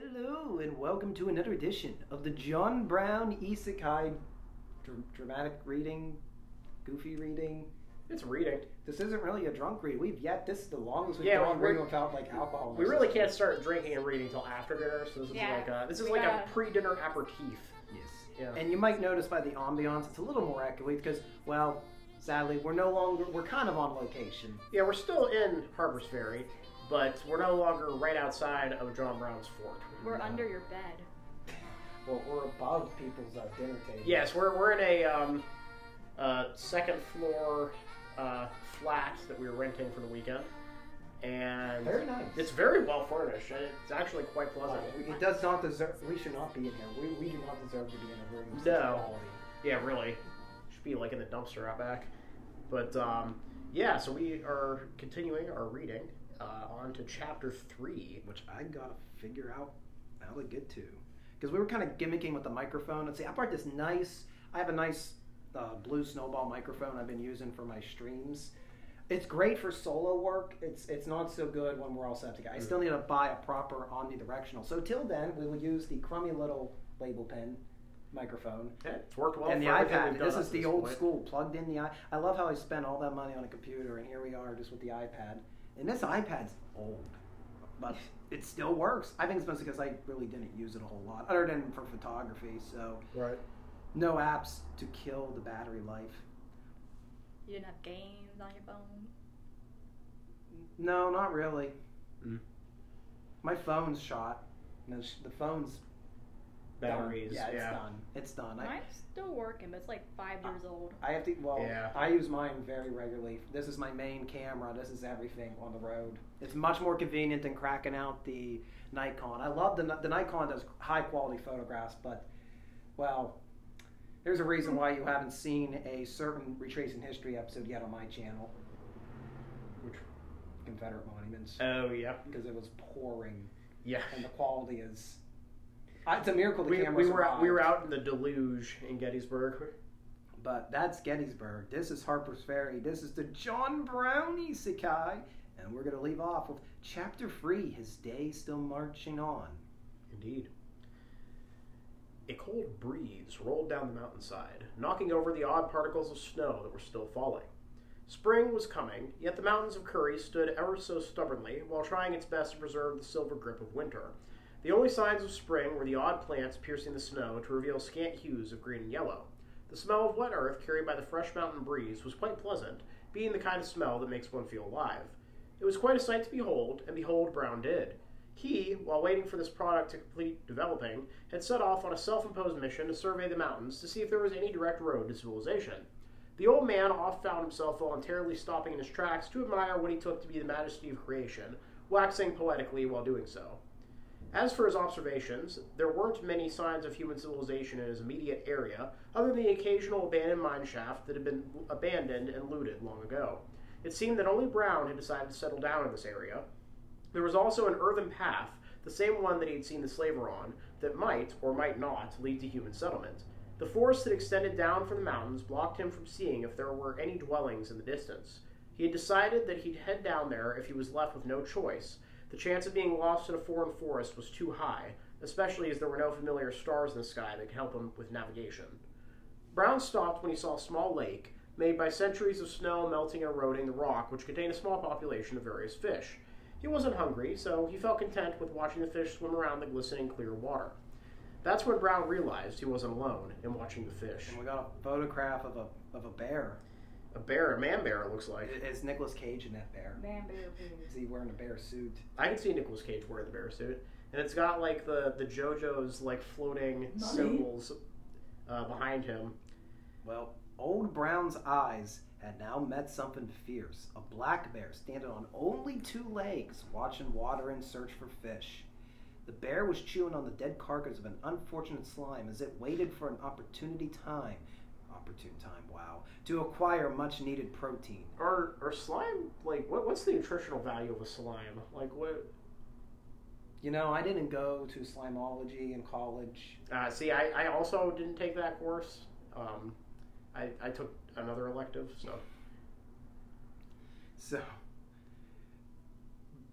Hello and welcome to another edition of the John Brown Isekai dramatic reading, goofy reading. It's reading. This isn't really a drunk read. This is the longest we've gone reading without like alcohol. We really can't start drinking and reading until after dinner, so this is like a pre-dinner aperitif. Yes. Yeah. And you might notice by the ambiance, it's a little more echoey because, well, sadly, we're kind of on location. Yeah, we're still in Harpers Ferry, but we're no longer right outside of John Brown's fort. We're under your bed. Well, we're above people's dinner table. Yes, we're in a second floor flat that we were renting for the weekend, and very nice. It's very well furnished, and it's actually quite pleasant. It does not deserve. We should not be in here. We do not deserve to be in a room. No. Yeah, really. Should be like in the dumpster out back. But yeah, so we are continuing our reading on to chapter 3, which I gotta figure out how to get to, because we were kind of gimmicking with the microphone. Let's see, I brought this nice. I have a nice blue snowball microphone I've been using for my streams. It's great for solo work. It's not so good when we're all set together. I still need to buy a proper omnidirectional. So till then, we will use the crummy little label pen microphone. Yeah, it's worked well. And the iPad. This is the old school, plugged in the I love how I spent all that money on a computer, and here we are just with the iPad. And this iPad's old, but it still works. I think it's mostly because I really didn't use it a whole lot, other than for photography. So right. No apps to kill the battery life. You didn't have games on your phone? No, not really. My phone's shot. The phone's batteries. Done. Yeah, it's done. It's done. Mine's still working, but it's like 5 years old. I have to. Well, yeah. I use mine very regularly. This is my main camera. This is everything on the road. It's much more convenient than cracking out the Nikon. I love the Nikon does high quality photographs, but well. There's a reason why you haven't seen a certain Retracing History episode yet on my channel. Which Confederate monuments. Oh, yeah. Because it was pouring. Yeah. And the quality is... it's a miracle the camera survived. We were out in the deluge in Gettysburg. But that's Gettysburg. This is Harpers Ferry. This is the John Brown Isekai. And we're going to leave off with Chapter 3, His Day Still Marching On. Indeed. A cold breeze rolled down the mountainside, knocking over the odd particles of snow that were still falling. Spring was coming, yet the mountains of Curry stood ever so stubbornly while trying its best to preserve the silver grip of winter. The only signs of spring were the odd plants piercing the snow to reveal scant hues of green and yellow. The smell of wet earth carried by the fresh mountain breeze was quite pleasant, being the kind of smell that makes one feel alive. It was quite a sight to behold, and behold Brown did. He, while waiting for this product to complete developing, had set off on a self-imposed mission to survey the mountains to see if there was any direct road to civilization. The old man oft found himself voluntarily stopping in his tracks to admire what he took to be the majesty of creation, waxing poetically while doing so. As for his observations, there weren't many signs of human civilization in his immediate area, other than the occasional abandoned mine shaft that had been abandoned and looted long ago. It seemed that only Brown had decided to settle down in this area. There was also an earthen path, the same one that he had seen the slaver on, that might, or might not, lead to human settlement. The forest that extended down from the mountains blocked him from seeing if there were any dwellings in the distance. He had decided that he'd head down there if he was left with no choice. The chance of being lost in a foreign forest was too high, especially as there were no familiar stars in the sky that could help him with navigation. Brown stopped when he saw a small lake, made by centuries of snow melting and eroding the rock, which contained a small population of various fish. He wasn't hungry, so he felt content with watching the fish swim around the glistening clear water. That's when Brown realized he wasn't alone in watching the fish. And we got a photograph of a bear. A bear, a man bear, it looks like. Is Nicolas Cage in that bear? Man bear, Is he wearing a bear suit? I can see Nicolas Cage wearing the bear suit. And it's got like the JoJo's like floating symbols behind him. Well, old Brown's eyes had now met something fierce. A black bear standing on only 2 legs, watching water in search for fish. The bear was chewing on the dead carcass of an unfortunate slime as it waited for an opportune time, wow, to acquire much needed protein. Are slime, like, what's the nutritional value of a slime? Like, what? You know, I didn't go to slimology in college. See, I also didn't take that course. I took another elective, So,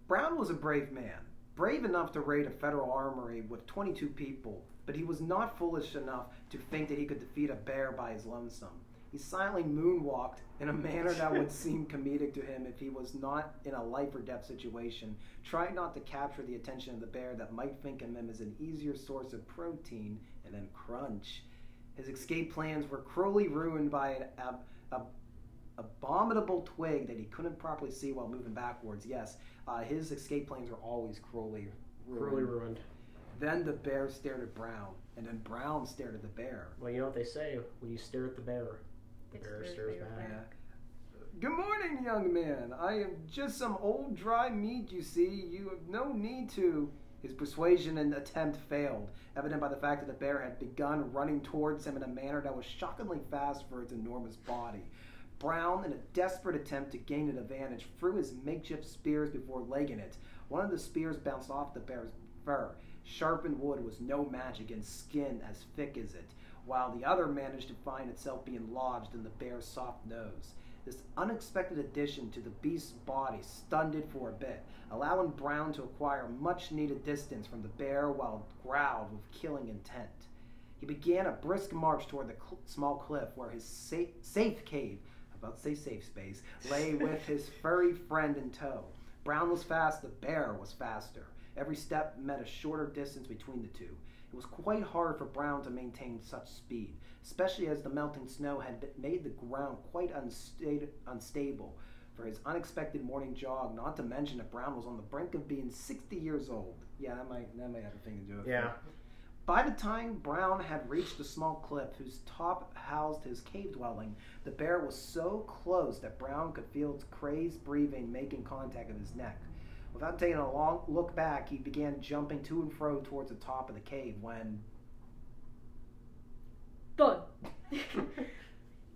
Brown was a brave man. brave enough to raid a federal armory with 22 people, but he was not foolish enough to think that he could defeat a bear by his lonesome. He silently moonwalked in a manner that would seem comedic to him if he was not in a life-or-death situation, trying not to capture the attention of the bear that might think of him as an easier source of protein, and then crunch. His escape plans were cruelly ruined by an abominable twig that he couldn't properly see while moving backwards. Yes, his escape plans were always cruelly ruined. Then the bear stared at Brown, and then Brown stared at the bear. Well, you know what they say, when you stare at the bear, the bear stares back. Yeah. Good morning, young man. I am just some old dry meat, you see. You have no need to... His persuasion and attempt failed, evident by the fact that the bear had begun running towards him in a manner that was shockingly fast for its enormous body. Brown, in a desperate attempt to gain an advantage, threw his makeshift spears before legging it. One of the spears bounced off the bear's fur. Sharpened wood was no match against skin as thick as it, while the other managed to find itself being lodged in the bear's soft nose. This unexpected addition to the beast's body stunned it for a bit, allowing Brown to acquire much-needed distance from the bear while it growled with killing intent. He began a brisk march toward the small cliff where his safe cave, about to say safe space, lay with his furry friend in tow. Brown was fast, the bear was faster. Every step meant a shorter distance between the two. It was quite hard for Brown to maintain such speed, especially as the melting snow had made the ground quite unstable for his unexpected morning jog, not to mention that Brown was on the brink of being 60 years old. Yeah, that might have a thing to do with it. Yeah. By the time Brown had reached the small cliff whose top housed his cave dwelling, the bear was so close that Brown could feel its crazed breathing making contact with his neck. Without taking a long look back, he began jumping to and fro towards the top of the cave when... Thud!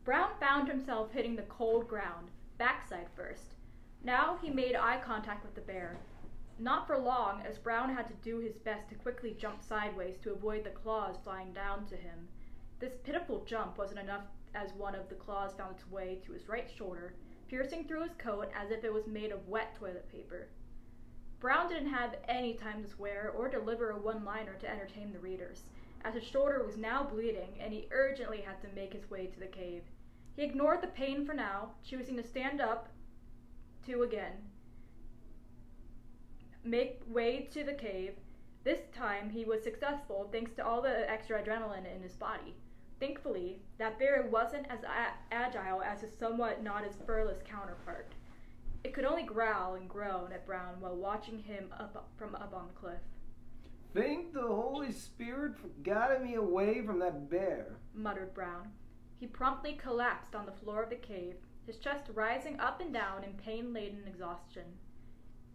Brown found himself hitting the cold ground, backside first. Now he made eye contact with the bear. Not for long, as Brown had to do his best to quickly jump sideways to avoid the claws flying down to him. This pitiful jump wasn't enough, as one of the claws found its way to his right shoulder, piercing through his coat as if it was made of wet toilet paper. Brown didn't have any time to swear or deliver a one-liner to entertain the readers, as his shoulder was now bleeding and he urgently had to make his way to the cave. He ignored the pain for now, choosing to stand up to again make way to the cave. This time he was successful thanks to all the extra adrenaline in his body. Thankfully, that bear wasn't as agile as his somewhat not as furless counterpart. It could only growl and groan at Brown while watching him from up on the cliff. Thank the Holy Spirit for guiding me away from that bear, muttered Brown. He promptly collapsed on the floor of the cave, his chest rising up and down in pain-laden exhaustion.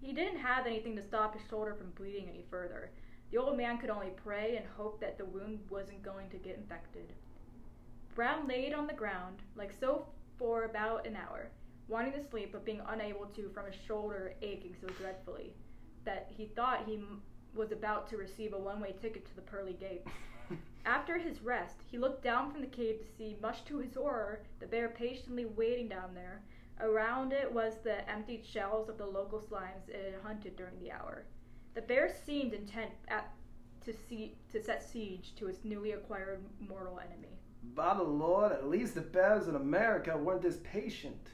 He didn't have anything to stop his shoulder from bleeding any further. The old man could only pray and hope that the wound wasn't going to get infected. Brown laid on the ground, like so, for about an hour, wanting to sleep but being unable to from his shoulder aching so dreadfully that he thought he was about to receive a one-way ticket to the pearly gates. After his rest, he looked down from the cave to see, much to his horror, the bear patiently waiting down there. Around it was the emptied shells of the local slimes it had hunted during the hour. The bear seemed intent to set siege to its newly acquired mortal enemy. By the Lord, at least the bears in America weren't this patient,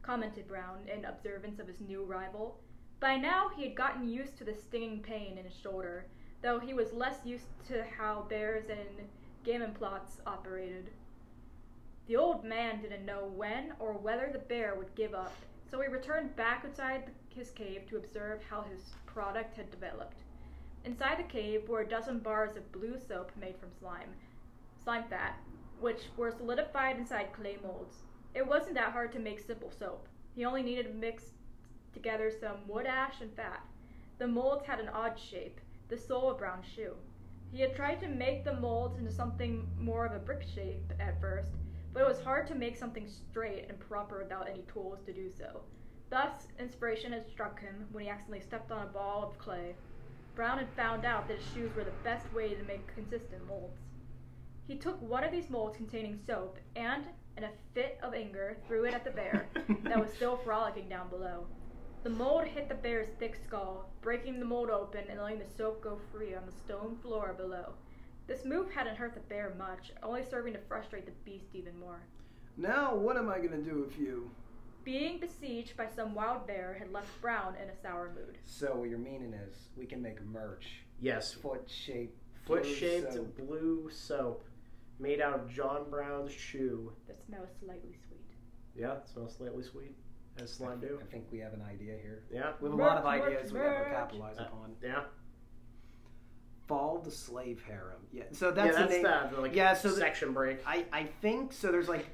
commented Brown in observance of his new rival. By now he had gotten used to the stinging pain in his shoulder, though he was less used to how bears and gammon plots operated. The old man didn't know when or whether the bear would give up, so he returned back inside his cave to observe how his product had developed. Inside the cave were a dozen bars of blue soap made from slime fat, which were solidified inside clay molds. It wasn't that hard to make simple soap. He only needed to mix together some wood ash and fat. The molds had an odd shape, the sole of Brown's shoe. He had tried to make the molds into something more of a brick shape at first, but it was hard to make something straight and proper without any tools to do so. Thus, inspiration had struck him when he accidentally stepped on a ball of clay. Brown had found out that his shoes were the best way to make consistent molds. He took one of these molds containing soap and, in a fit of anger, threw it at the bear that was still frolicking down below. The mold hit the bear's thick skull, breaking the mold open and letting the soap go free on the stone floor below. This move hadn't hurt the bear much, only serving to frustrate the beast even more. Now, what am I gonna do with you? Being besieged by some wild bear had left Brown in a sour mood. So what your meaning is, we can make merch. Yes. Foot-shaped blue soap made out of John Brown's shoe. That smells slightly sweet. Yeah, it smells slightly sweet. As slime do. I think we have an idea here. Yeah. We have a lot of ideas we never capitalize upon. Yeah. Fall the Slave Harem. Yeah, so that's the name. So section break. I think so. There's like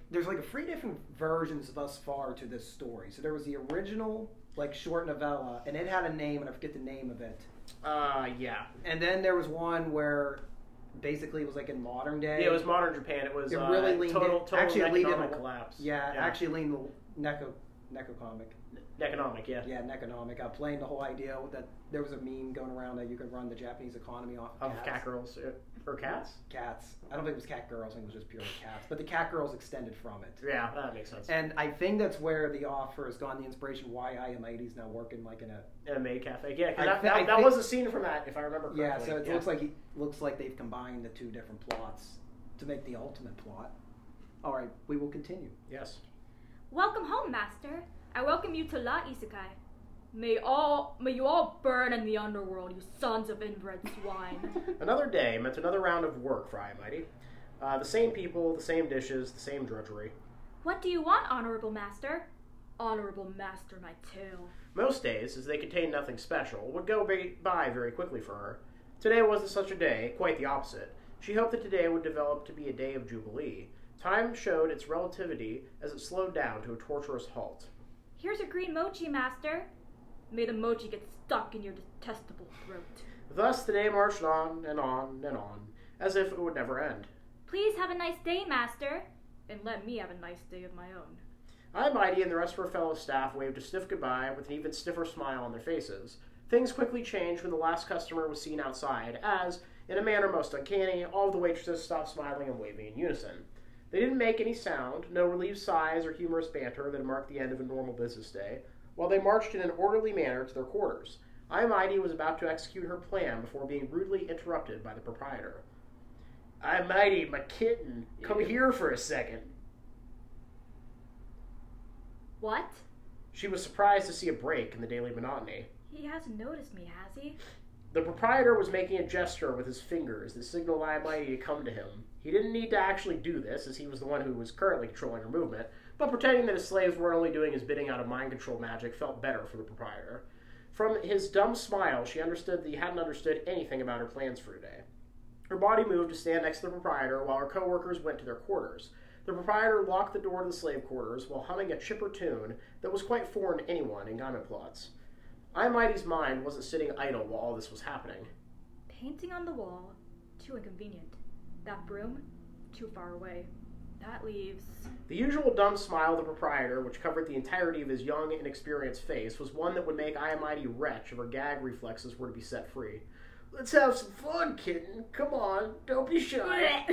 3 different versions thus far to this story. So there was the original short novella, and it had a name, and I forget the name of it. Yeah. And then there was one where basically it was in modern day. Yeah, it was modern Japan. It was really leaned total economic collapse. Yeah, actually leaned Necocomic. Economic, yeah. Yeah, Neconomic. Playing the whole idea that there was a meme going around that you could run the Japanese economy off of cats. Catgirls. Or cats? Cats. I don't think it was catgirls. I think it was just purely cats. But the catgirls extended from it. Yeah, that makes sense. And I think that's where the author has gone, the inspiration why isekai'd is now working in a maid cafe. Yeah, that was a scene from that, if I remember correctly. Yeah, so it looks like they've combined the 2 different plots to make the ultimate plot. All right, we will continue. Yes. Welcome home, Master. I welcome you to La Isekai. May you all burn in the underworld, you sons of inbred swine. Another day meant another round of work for isekai'd. The same people, the same dishes, the same drudgery. What do you want, Honorable Master? Honorable Master, my tail. Most days, as they contained nothing special, would go by very quickly for her. Today wasn't such a day, quite the opposite. She hoped that today would develop to be a day of jubilee. Time showed its relativity as it slowed down to a torturous halt. Here's a green mochi, Master. May the mochi get stuck in your detestable throat. Thus the day marched on and on and on, as if it would never end. Please have a nice day, Master, and let me have a nice day of my own. isekai'd and the rest of her fellow staff waved a stiff goodbye with an even stiffer smile on their faces. Things quickly changed when the last customer was seen outside, as, in a manner most uncanny, all of the waitresses stopped smiling and waving in unison. They didn't make any sound, no relieved sighs or humorous banter that marked the end of a normal business day, while they marched in an orderly manner to their quarters. isekai'd was about to execute her plan before being rudely interrupted by the proprietor. isekai'd, my kitten, come here for a second. What? She was surprised to see a break in the daily monotony. He hasn't noticed me, has he? The proprietor was making a gesture with his fingers that signaled isekai'd to come to him. He didn't need to actually do this, as he was the one who was currently controlling her movement, but pretending that his slaves were only doing his bidding out of mind control magic felt better for the proprietor. From his dumb smile, she understood that he hadn't understood anything about her plans for today. Her body moved to stand next to the proprietor while her co-workers went to their quarters. The proprietor locked the door to the slave quarters while humming a chipper tune that was quite foreign to anyone in Gaimon plots. isekai'd's mind wasn't sitting idle while all this was happening. Painting on the wall, too inconvenient. That broom, too far away. That leaves... The usual dumb smile of the proprietor, which covered the entirety of his young, inexperienced face, was one that would make isekai'd retch if her gag reflexes were to be set free. Let's have some fun, kitten. Come on, don't be shy.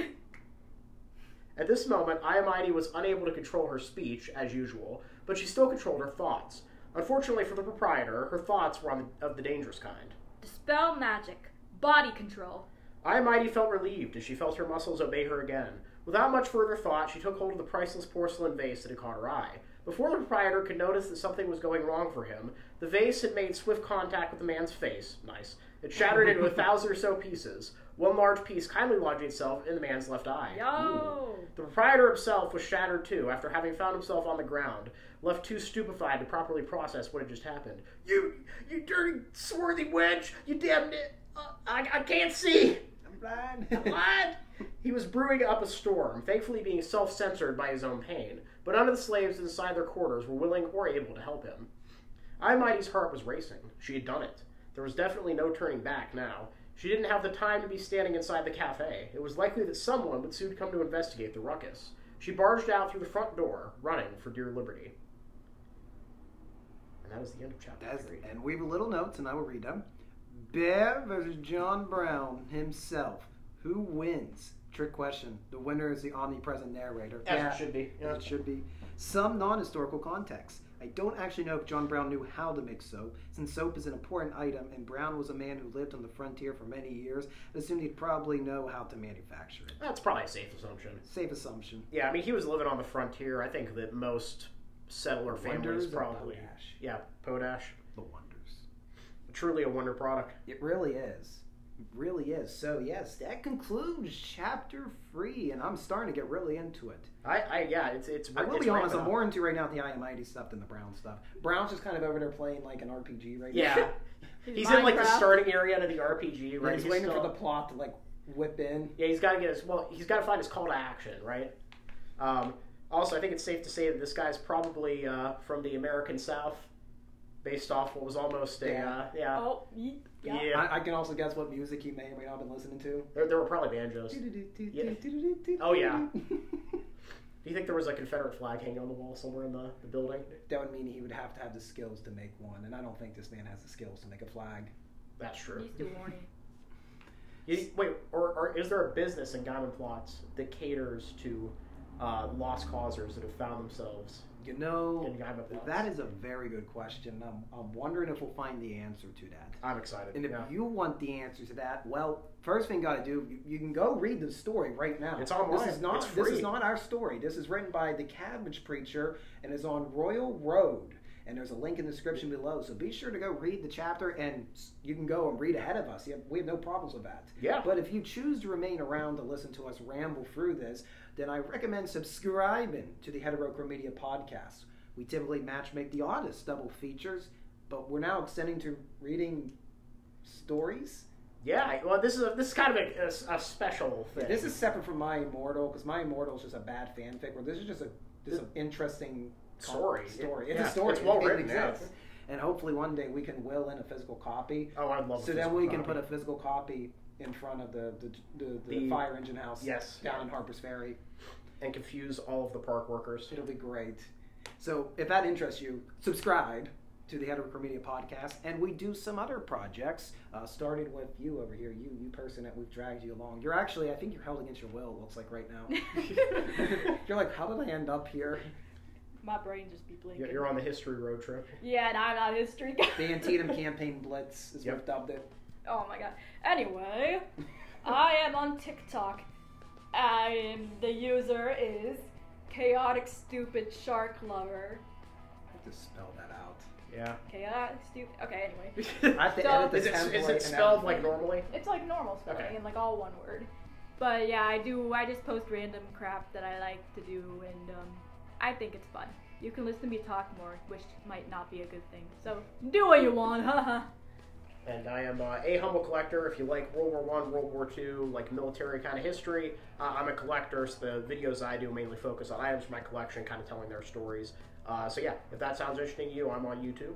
At this moment, isekai'd was unable to control her speech, as usual, but she still controlled her thoughts. Unfortunately for the proprietor, her thoughts were of the dangerous kind. Dispel magic. Body control. isekai'd felt relieved as she felt her muscles obey her again. Without much further thought, she took hold of the priceless porcelain vase that had caught her eye. Before the proprietor could notice that something was going wrong for him, the vase had made swift contact with the man's face. Nice. It shattered into 1,000 or so pieces. One large piece kindly lodging itself in the man's left eye. Yo! The proprietor himself was shattered too, after having found himself on the ground, left too stupefied to properly process what had just happened. You dirty, swarthy wench! You damn it! I can't see! I'm blind. I'm blind! He was brewing up a storm, thankfully being self-censored by his own pain, but none of the slaves inside their quarters were willing or able to help him. isekai'd's heart was racing. She had done it. There was definitely no turning back now. She didn't have the time to be standing inside the cafe. It was likely that someone would soon come to investigate the ruckus. She barged out through the front door, running for dear liberty. And that was the end of chapter 3. And we have a little notes, and I will read them. Bear versus John Brown himself. Who wins? Trick question. The winner is the omnipresent narrator. As it should be. Yeah. As it should be. Some non-historical context. I don't actually know if John Brown knew how to make soap, since soap is an important item, and Brown was a man who lived on the frontier for many years. I assumed he'd probably know how to manufacture it. That's probably a safe assumption. Safe assumption. Yeah, I mean, he was living on the frontier. I think that most settler families probably... Potash? Yeah, potash. The Wonders. Truly a wonder product. It really is. It really is. So, yes, that concludes Chapter 3, and I'm starting to get really into it. It's I will be honest, I'm more into right now the isekai'd stuff than the Brown stuff. Brown's just kind of over there playing like an RPG right now. Yeah. He's in like the starting area of the RPG, right? He's waiting for the plot to like whip in. Yeah, he's got to find his call to action, right? Also, I think it's safe to say that this guy's probably from the American South, based off what was almost a Oh, yeah. I can also guess what music he may or may not have been listening to. There were probably banjos. Oh yeah. Do you think there was a Confederate flag hanging on the wall somewhere in the building? That would mean he would have to have the skills to make one, and I don't think this man has the skills to make a flag. That's true. He's too horny. Wait, or is there a business in Diamond Plots that caters to lost causers that have found themselves? You know, in Diamond Plots? That is a very good question. I'm wondering if we'll find the answer to that. I'm excited. And if you want the answer to that, well, first thing you got to do, you can go read the story right now. It's online. It's free. This is not our story. This is written by the Cabbage Preacher and is on Royal Road. And there's a link in the description below. So be sure to go read the chapter, and you can go and read ahead of us. We have no problems with that. Yeah. But if you choose to remain around to listen to us ramble through this, then I recommend subscribing to the Heterochromedia podcast. We typically matchmake the oddest double features, but we're now extending to reading stories. Yeah, well, this is kind of a special thing. This is separate from My Immortal, because My Immortal is just a bad fanfic, where this is just an interesting story. It's a story. It's well written. It exists. And hopefully one day we can will in a physical copy. Oh, I'd love. So then we can put a physical copy in front of the fire engine house. Yes. Down in Harpers Ferry. And confuse all of the park workers. It'll be great. So if that interests you, subscribe to the Heterochromedia podcast, and we do some other projects, starting with you over here, you person that we've dragged you along. You're actually, I think you're held against your will, it looks like right now. You're like, how did I end up here? My brain just be blinking. You're on the history road trip. Yeah, and I'm not a history guy. The Antietam Campaign Blitz is what we've dubbed it. Oh my god. Anyway, I am on TikTok, and the user is ChaoticStupidSharkLover. I have to spell that out. Yeah. Chaotic stupid. Okay, anyway. I have to edit the template. Is it spelled like normally? It's like normal spelling, and like all one word. But yeah, I just post random crap that I like to do, and I think it's fun. You can listen to me talk more, which might not be a good thing. So do what you want, haha. And I am a humble collector. If you like World War I, World War II, like military kind of history, I'm a collector, so the videos I do mainly focus on items from my collection, kind of telling their stories. So yeah, if that sounds interesting to you, I'm on YouTube.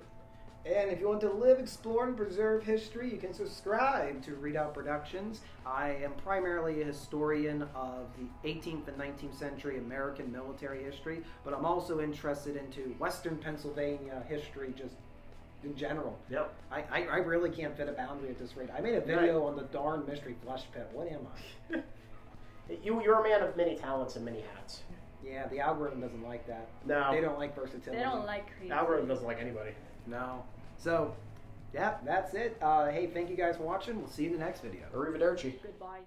And if you want to live, explore, and preserve history, you can subscribe to Redoubt Productions. I am primarily a historian of the 18th and 19th century American military history, but I'm also interested into Western Pennsylvania history just in general. Yep. I really can't fit a boundary at this rate. I made a video on the darn mystery flush pit. What am I? You're a man of many talents and many hats. Yeah, the algorithm doesn't like that. No. They don't like versatility. They don't like creativity. The algorithm doesn't like anybody. No. So, yeah, that's it. Hey, thank you guys for watching. We'll see you in the next video. Arrivederci. Goodbye.